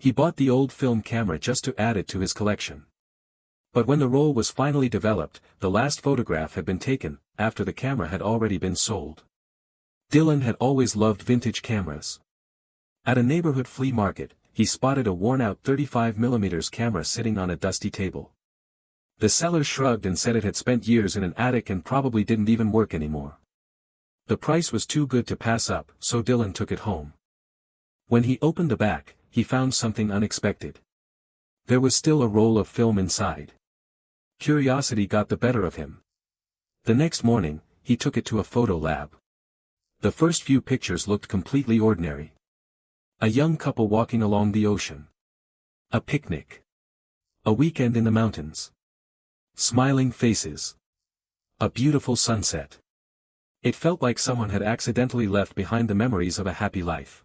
He bought the old film camera just to add it to his collection. But when the roll was finally developed, the last photograph had been taken, after the camera had already been sold. Dylan had always loved vintage cameras. At a neighborhood flea market, he spotted a worn-out 35mm camera sitting on a dusty table. The seller shrugged and said it had spent years in an attic and probably didn't even work anymore. The price was too good to pass up, so Dylan took it home. When he opened the back, he found something unexpected. There was still a roll of film inside. Curiosity got the better of him. The next morning, he took it to a photo lab. The first few pictures looked completely ordinary. A young couple walking along the ocean. A picnic. A weekend in the mountains. Smiling faces. A beautiful sunset. It felt like someone had accidentally left behind the memories of a happy life.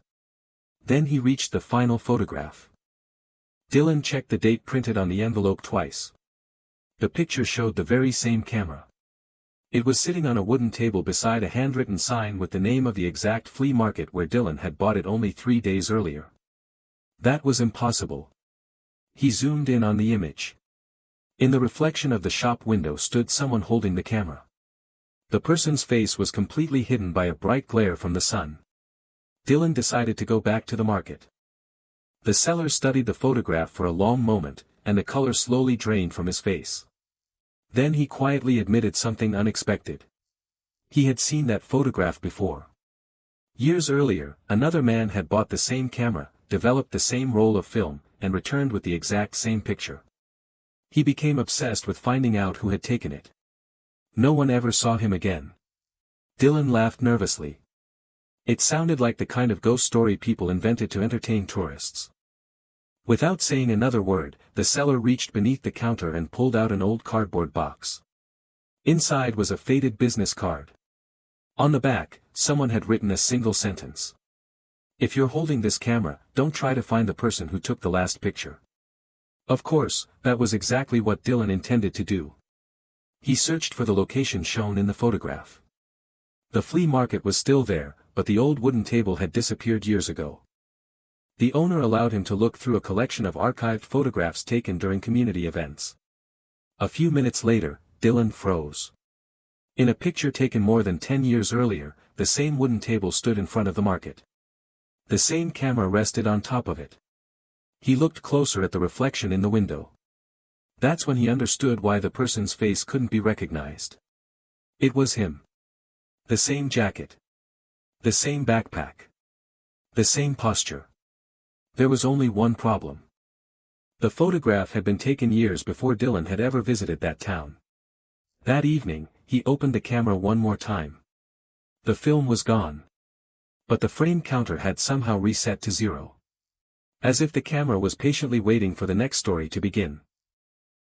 Then he reached the final photograph. Dylan checked the date printed on the envelope twice. The picture showed the very same camera. It was sitting on a wooden table beside a handwritten sign with the name of the exact flea market where Dylan had bought it only 3 days earlier. That was impossible. He zoomed in on the image. In the reflection of the shop window stood someone holding the camera. The person's face was completely hidden by a bright glare from the sun. Dylan decided to go back to the market. The seller studied the photograph for a long moment, and the color slowly drained from his face. Then he quietly admitted something unexpected. He had seen that photograph before. Years earlier, another man had bought the same camera, developed the same roll of film, and returned with the exact same picture. He became obsessed with finding out who had taken it. No one ever saw him again. Dylan laughed nervously. It sounded like the kind of ghost story people invented to entertain tourists. Without saying another word, the seller reached beneath the counter and pulled out an old cardboard box. Inside was a faded business card. On the back, someone had written a single sentence. "If you're holding this camera, don't try to find the person who took the last picture." Of course, that was exactly what Dylan intended to do. He searched for the location shown in the photograph. The flea market was still there, but the old wooden table had disappeared years ago. The owner allowed him to look through a collection of archived photographs taken during community events. A few minutes later, Dylan froze. In a picture taken more than 10 years earlier, the same wooden table stood in front of the market. The same camera rested on top of it. He looked closer at the reflection in the window. That's when he understood why the person's face couldn't be recognized. It was him. The same jacket. The same backpack. The same posture. There was only one problem. The photograph had been taken years before Dylan had ever visited that town. That evening, he opened the camera one more time. The film was gone. But the frame counter had somehow reset to 0. As if the camera was patiently waiting for the next story to begin.